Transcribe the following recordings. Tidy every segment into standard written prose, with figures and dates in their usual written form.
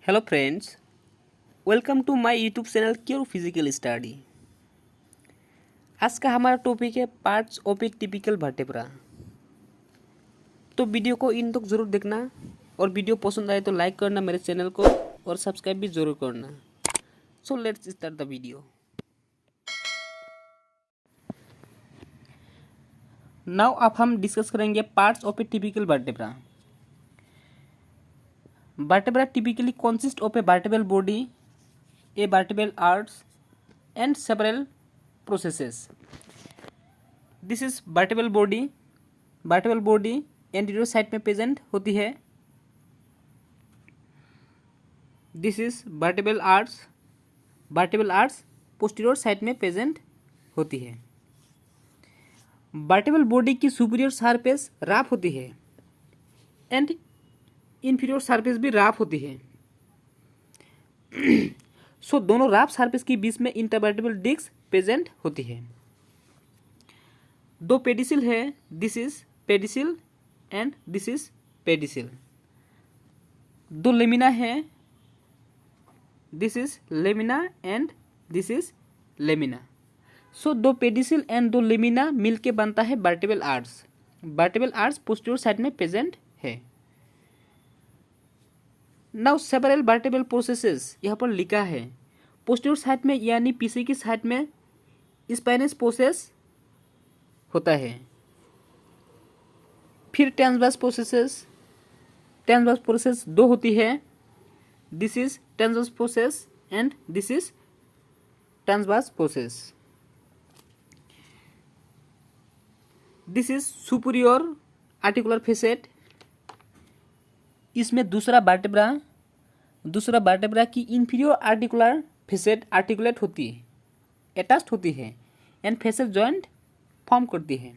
Hello friends, welcome to my YouTube channel cure physical study. आज का हमारा topic है parts of a typical vertebra. तो video को इन तक ज़रूर देखना और वीडियो पसंद आए तो लाइक करना मेरे चैनल को और सब्सक्राइब भी ज़रूर करना। So let's start the video. Now अब हम डिस्कस करेंगे parts of a typical vertebra. Vertebra typically consist of a vertebral body, a vertebral arch, and several processes. This is vertebral body. Vertebral body anterior side में present होती है. This is vertebral arch. Vertebral arch posterior side में present होती है. Vertebral body की superior surface rough होती है and inferior surface भी रफ होती है. सो दोनों रफ सरफेस के बीच में इंटरवर्टेब्रल डिस्क प्रेजेंट होती है. दो पेडिसिल है. This is pedicle and this is pedicle. दो लेमिना है. This is lamina and this is lamina. So दो पेडिसिल एंड दो लेमिना मिलके बनता है vertebral arch. Vertebral arch posterior side में प्रेजेंट है. नाउ सेवरल वर्टेब्रल प्रोसेसेस यहाँ पर लिखा है. पोस्टीरियर साइड में यानी पीछे की साइड में स्पाइनस प्रोसेस होता है. फिर ट्रांसवर्स प्रोसेसेस. ट्रांसवर्स प्रोसेस दो होती है. This is transverse process and this is transverse process. This is superior articular facet. इसमें दूसरा वर्टेब्रा की इंफीरियर आर्टिकुलर फेसेट आर्टिकुलेट होती है, अटैच्ड होती है एंड फेसेट जॉइंट फॉर्म करती है.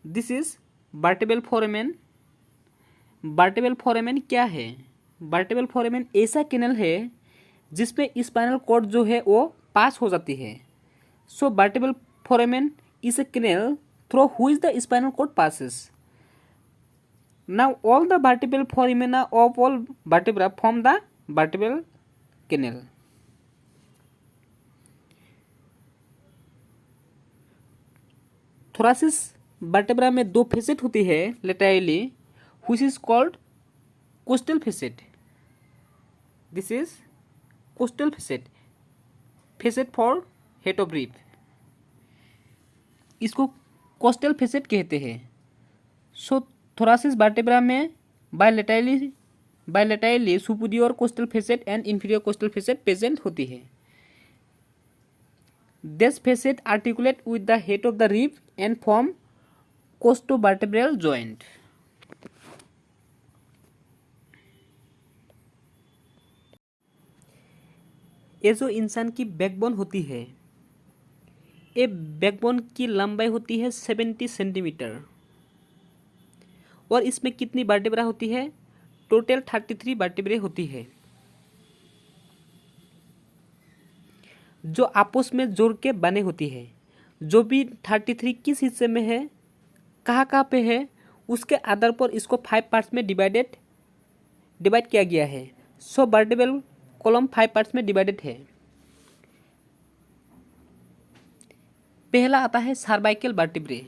This is vertebral foramen. Vertebral foramen क्या है? वर्टेब्रल फोरामेन ऐसा कैनल है जिसपे स्पाइनल कॉर्ड जो है वो पास हो जाती है. So vertebral foramen is a canal through which the spinal cord passes. Now all the vertebral foramina of all vertebra form the vertebral canal. thoracic vertebra में दो फेसेट होती है laterally, which is called costal facet. This is costal facet. facet for head of rib. इसको costal facet कहते हैं. So thoracic vertebra में bilaterally superior costal facet and inferior costal facet present होती है. These facet articulate with the head of the rib and form costovertebral joint. ये जो इंसान की बैकबोन होती है, ये बैकबोन की लंबाई होती है 70 सेंटीमीटर और इसमें कितनी वर्टेब्रा होती है? टोटल 33 वर्टेब्रे होती है जो आपस में जोड़ के बने होती है. जो भी 33 किस हिस्से में है, कहाँ पे है, उसके आधार पर इसको 5 पार्ट्स में डिवाइड किया गया है. सो वर्टेब्रल कॉलम 5 पार्ट्स में डिवाइडेड है. पहला आता है सर्वाइकल वर्टेब्रे.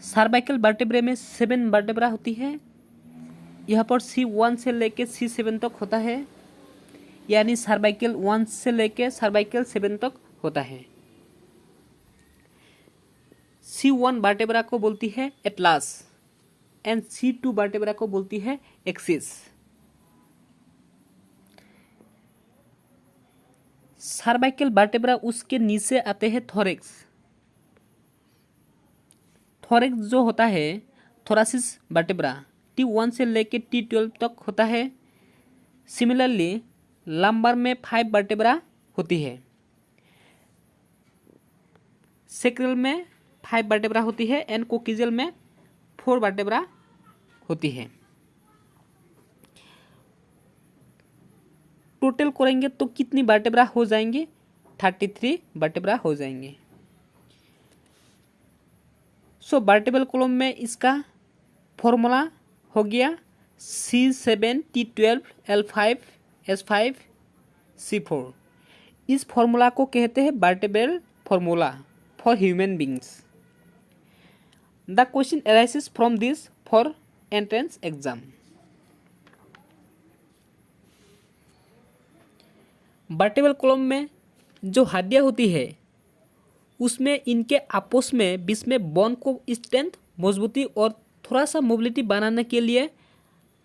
सर्वाइकल वर्टेब्रे में 7 वर्टेब्रा होती है. यहाँ पर C1 से लेके C7 तक होता है, यानी सर्वाइकल 1 से लेके सर्वाइकल 7 तक होता है. C1 वर्टेब्रा को बोलती है एटलास एंड C2 वर्टेब्रा को बोलती है एक्सिस. सर्वाइकल वर्टेब्रा उसके नीचे आते हैं थोरेक्स. थोरेक्स जो होता है थोरासिस वर्टेब्रा T1 से लेके T12 तक होता है. सिमिलरली लंबर में 5 वर्टेब्रा होती है. सेक्रल में 5 वर्टेब्रा होती है एंड कोक्सीजल में 4 वर्टेब्रा होती है. टोटल करेंगे तो कितनी वर्टेब्रा हो जाएंगे? 33 वर्टेब्रा हो जाएंगे. सो वर्टिबल कॉलम में इसका फॉर्मूला हो गया C7T12L5S5C4। इस फॉर्मूला को कहते हैं vertebral formula for human beings. The question arises from this for entrance exam. Vertebral column में जो हड्डियाँ होती है उसमें इनके आपस में बीच में बोन को स्ट्रेंथ, मजबूती और थोड़ा सा मोबिलिटी बनाने के लिए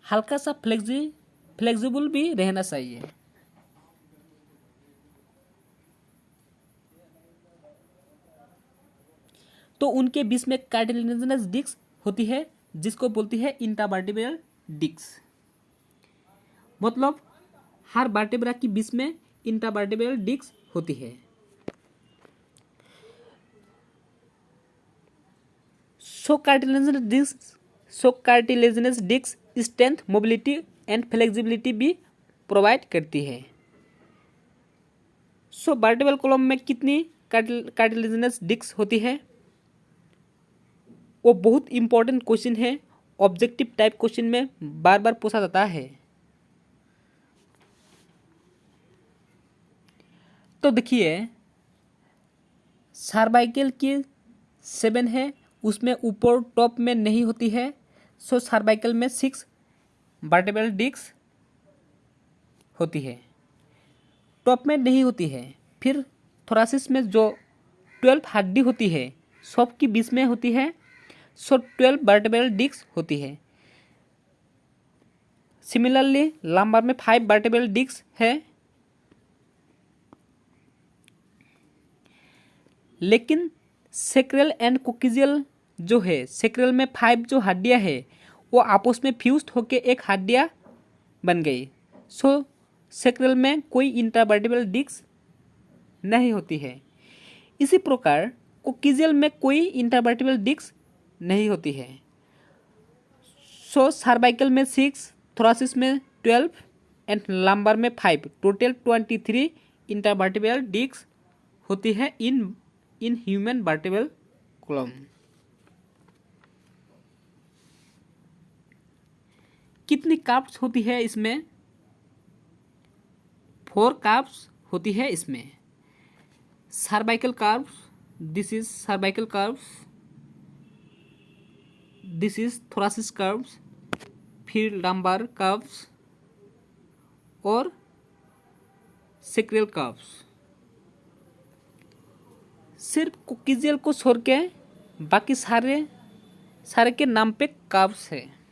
हल्का सा फ्लेक्सिबल भी रहना चाहिए। तो उनके बीच में कार्टिलेजिनस डिस्क होती है जिसको बोलती है इंट्रावर्टिब्रल डिस्क। मतलब हर वर्टिब्रा के बीच में इंट्रावर्टिब्रल डिस्क होती है। So cartilaginous disc strength, mobility and flexibility भी प्रोवाइड करती है। सो वर्टिबल कॉलम में कितनी कार्टिलेजिनस डिस्क होती है? वो बहुत इंपॉर्टेंट क्वेश्चन है, ऑब्जेक्टिव टाइप क्वेश्चन में बार बार पूछा जाता है। तो देखिए सर्वाइकल की 7 है, उसमें ऊपर टॉप में नहीं होती है। सो सर्वाइकल में 6 वर्टिब्रल डिस्क होती है, टॉप में नहीं होती है। फिर थोरासिस में जो 12 हड्डी होती है सब की बीच में होती है। सो 12 वर्टिब्रल डिस्क होती है। सिमिलरली लंबर में 5 वर्टिब्रल डिस्क है, लेकिन सेक्रल एंड कोक्सीजियल जो है, सेक्रल में 5 जो हड्डियाँ है वो आपस में फ्यूज्ड होके एक हड्डियाँ बन गई। सो सेक्रल में कोई इंट्रावर्टिब्रल डिस्क नहीं होती है। इसी प्रकार कोक्सीजियल में कोई इंट्रावर्टिब्रल डिस्क नहीं होती है। सो सर्वाइकल में 6, थोरासिस में 12 एंड लंबर में 5, टोटल 23 इंट्रावर्टिब्रल डिस्क होती है इन ह्यूमन वर्टिबल कॉलम। कितनी कार्ब्स होती है इसमें? 4 कार्ब्स होती है इसमें। Cervical curves, this is cervical curves, this is thoracic curves, फिर लंबर कार्ब्स और सेक्रल कार्ब्स। सिर्फ कोक्सीजियल को छोड़ के बाकी सारे के नाम पे कार्ब्स है।